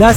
10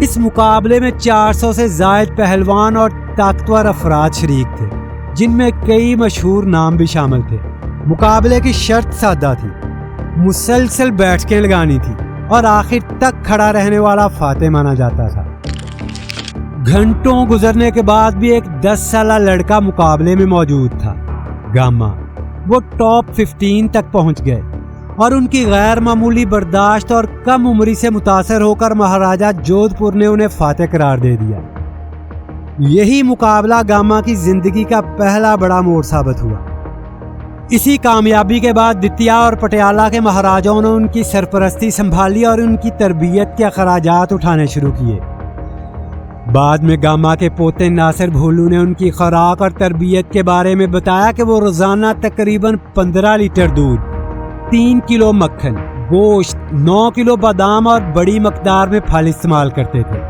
اس مقابلے میں 400 سے زائد پہلوان اور طاقتور افراد شریک تھے، جن میں کئی مشہور نام بھی شامل تھے۔ مقابلے کی شرط سادہ تھی، مسلسل بیٹھکیں لگانی تھی اور آخر تک کھڑا رہنے والا فاتح مانا جاتا تھا۔ گھنٹوں گزرنے کے بعد بھی ایک 10 سالہ لڑکا مقابلے میں موجود تھا، گاما۔ وہ ٹاپ 15 تک پہنچ گئے اور ان کی غیر معمولی برداشت اور کم عمری سے متاثر ہو کر مہاراجہ جودھ پور نے انہیں فاتح قرار دے دیا۔ یہی مقابلہ گاما کی زندگی کا پہلا بڑا موڑ ثابت ہوا۔ اسی کامیابی کے بعد دتیا اور پٹیالہ کے مہاراجاؤں نے ان کی سرپرستی سنبھالی اور ان کی تربیت کے اخراجات اٹھانے شروع کیے۔ بعد میں گاما کے پوتے ناصر بھولو نے ان کی خوراک اور تربیت کے بارے میں بتایا کہ وہ روزانہ تقریباً 15 لیٹر دودھ، 3 کلو مکھن، گوشت، 9 کلو بادام اور بڑی مقدار میں پھل استعمال کرتے تھے۔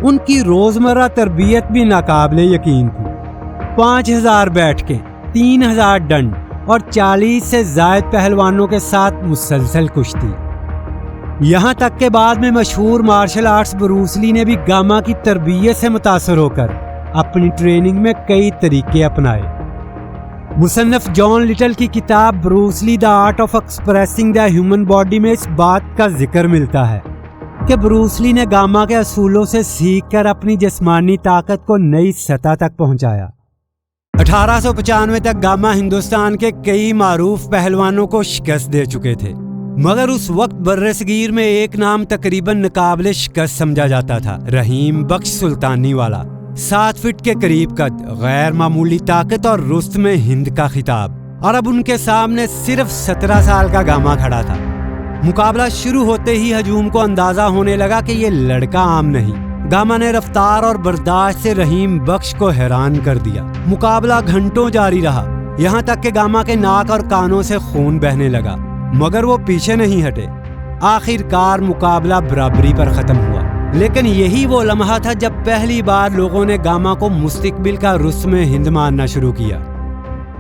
ان کی روزمرہ تربیت بھی ناقابل یقین تھی۔ 5000 بیٹھکیں، 3000 ڈنڈ اور 40 سے زائد پہلوانوں کے ساتھ مسلسل کشتی۔ یہاں تک کہ بعد میں مشہور مارشل آرٹس بروس لی نے بھی گاما کی تربیت سے متاثر ہو کر اپنی ٹریننگ میں کئی طریقے اپنائے۔ مصنف جان لٹل کی کتاب بروس لی the art of expressing the human body میں اس بات کا ذکر ملتا ہے کہ بروس لی نے گاما کے اصولوں سے سیکھ کر اپنی جسمانی طاقت کو نئی سطح تک پہنچایا۔ 1895 تک گاما ہندوستان کے کئی معروف پہلوانوں کو شکست دے چکے تھے، مگر اس وقت برصغیر میں ایک نام تقریباً ناقابل شکست سمجھا جاتا تھا، رحیم بخش سلطانی والا۔ 7 فٹ کے قریب قد، غیر معمولی طاقت اور رستم ہند کا خطاب، اور اب ان کے سامنے صرف 17 سال کا گاما کھڑا تھا۔ مقابلہ شروع ہوتے ہی ہجوم کو اندازہ ہونے لگا کہ یہ لڑکا عام نہیں۔ گاما نے رفتار اور برداشت سے رحیم بخش کو حیران کر دیا۔ مقابلہ گھنٹوں جاری رہا، یہاں تک کہ گاما کے ناک اور کانوں سے خون بہنے لگا، مگر وہ پیچھے نہیں ہٹے۔ آخر کار مقابلہ برابری پر ختم ہوا، لیکن یہی وہ لمحہ تھا جب پہلی بار لوگوں نے گاما کو مستقبل کا رستم ہند ماننا شروع کیا۔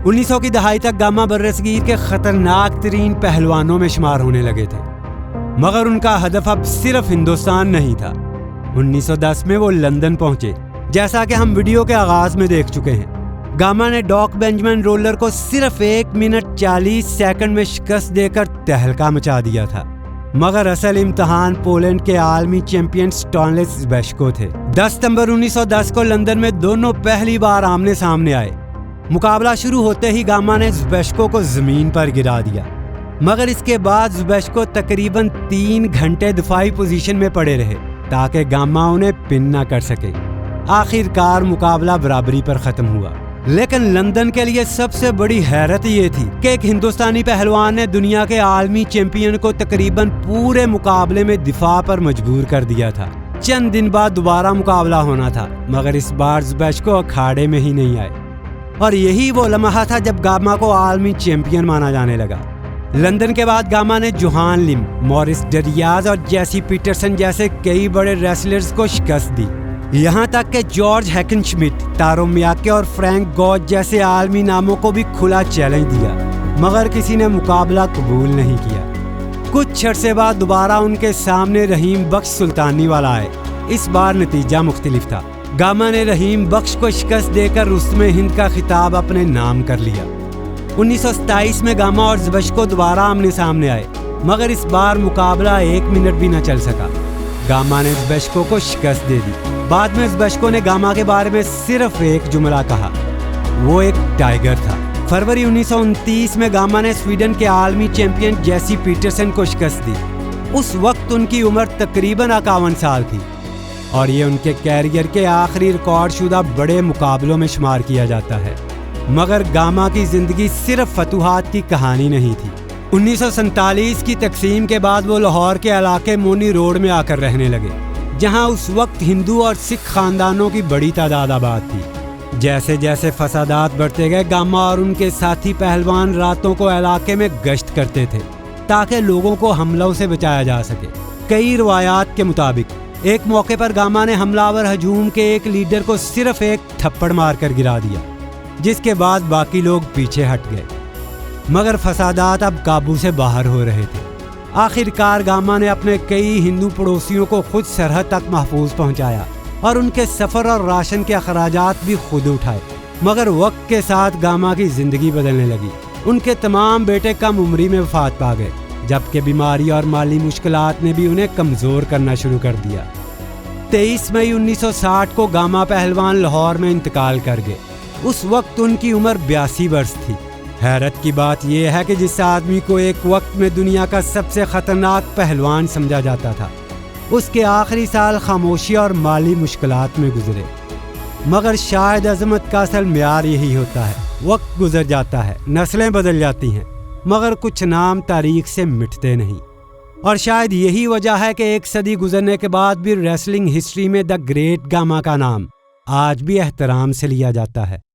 1900 کی دہائی تک گاما برصغیر کے خطرناک ترین پہلوانوں میں شمار ہونے لگے تھے، مگر ان کا ہدف اب صرف ہندوستان نہیں تھا۔ 1910 میں وہ لندن پہنچے، جیسا کہ ہم ویڈیو کے آغاز میں دیکھ چکے ہیں۔ گاما نے ڈاک بینجمن رولر کو صرف 1 منٹ 40 سیکنڈ میں شکست دے کر تہلکہ مچا دیا تھا، مگر اصل امتحان پولینڈ کے عالمی چیمپئن سٹانلس زبیشکو تھے۔ 10 ستمبر 1910 کو لندن میں دونوں پہلی بار آمنے سامنے آئے۔ مقابلہ شروع ہوتے ہی گاما نے زبیشکو کو زمین پر گرا دیا، مگر اس کے بعد زبیشکو تقریباً 3 گھنٹے دفاعی پوزیشن میں پڑے رہے تاکہ گاما انہیں پن نہ کر سکے۔ آخر کار مقابلہ برابری پر ختم ہوا، لیکن لندن کے لیے سب سے بڑی حیرت یہ تھی کہ ایک ہندوستانی پہلوان نے دنیا کے عالمی چیمپئن کو تقریباً پورے مقابلے میں دفاع پر مجبور کر دیا تھا۔ چند دن بعد دوبارہ مقابلہ ہونا تھا، مگر اس بار زبیشکو اکھاڑے میں ہی نہیں آئے، اور یہی وہ لمحہ تھا جب گاما کو عالمی چیمپئن مانا جانے لگا۔ لندن کے بعد گاما نے جوہان لم، مورس ڈریاز اور جیسی پیٹرسن جیسے کئی بڑے ریسلرز کو شکست دی، یہاں تک کہ جارج ہیکنشمٹ، تارو میاکے اور فرینک گوج جیسے عالمی ناموں کو بھی کھلا چیلنج دیا، مگر کسی نے مقابلہ قبول نہیں کیا۔ کچھ عرصے بعد دوبارہ ان کے سامنے رحیم بخش سلطانی والا آئے۔ اس بار نتیجہ مختلف تھا۔ گاما نے رحیم بخش کو شکست دے کر رستم ہند کا خطاب اپنے نام کر لیا۔ 1927 میں گاما اور زبیشکو دوبارہ آمنے سامنے آئے، مگر اس بار مقابلہ 1 منٹ بھی نہ چل سکا۔ گاما نے زبیشکو کو شکست دے دی۔ بعد میں زبیشکو نے گاما کے بارے میں صرف ایک جملہ کہا، وہ ایک ٹائیگر تھا۔ فروری 1929 میں گاما نے سویڈن کے عالمی چیمپئن جیسی پیٹرسن کو شکست دی۔ اس وقت ان کی عمر تقریباً 51 سال تھی، اور یہ ان کے کیریئر کے آخری ریکارڈ شدہ بڑے مقابلوں میں شمار کیا جاتا ہے۔ مگر گاما کی زندگی صرف فتوحات کی کہانی نہیں تھی۔ 1947 کی تقسیم کے بعد وہ لاہور کے علاقے مونی روڈ میں آ کر رہنے لگے، جہاں اس وقت ہندو اور سکھ خاندانوں کی بڑی تعداد آباد تھی۔ جیسے جیسے فسادات بڑھتے گئے، گاما اور ان کے ساتھی پہلوان راتوں کو علاقے میں گشت کرتے تھے تاکہ لوگوں کو حملوں سے بچایا جا سکے۔ کئی روایات کے مطابق ایک موقع پر گاما نے حملہ آور ہجوم کے ایک لیڈر کو صرف ایک تھپڑ مار کر گرا دیا، جس کے بعد باقی لوگ پیچھے ہٹ گئے، مگر فسادات اب قابو سے باہر ہو رہے تھے۔ آخر کار گاما نے اپنے کئی ہندو پڑوسیوں کو خود سرحد تک محفوظ پہنچایا اور ان کے سفر اور راشن کے اخراجات بھی خود اٹھائے۔ مگر وقت کے ساتھ گاما کی زندگی بدلنے لگی۔ ان کے تمام بیٹے کم عمری میں وفات پا گئے، جبکہ بیماری اور مالی مشکلات نے بھی انہیں کمزور کرنا شروع کر دیا۔ 23 مئی 1960 کو گاما پہلوان لاہور میں انتقال کر گئے۔ اس وقت ان کی عمر 82 برس تھی۔ حیرت کی بات یہ ہے کہ جس آدمی کو ایک وقت میں دنیا کا سب سے خطرناک پہلوان سمجھا جاتا تھا، اس کے آخری سال خاموشی اور مالی مشکلات میں گزرے۔ مگر شاید عظمت کا اصل معیار یہی ہوتا ہے، وقت گزر جاتا ہے، نسلیں بدل جاتی ہیں، مگر کچھ نام تاریخ سے مٹتے نہیں۔ اور شاید یہی وجہ ہے کہ ایک صدی گزرنے کے بعد بھی ریسلنگ ہسٹری میں دی گریٹ گاما کا نام آج بھی احترام سے لیا جاتا ہے۔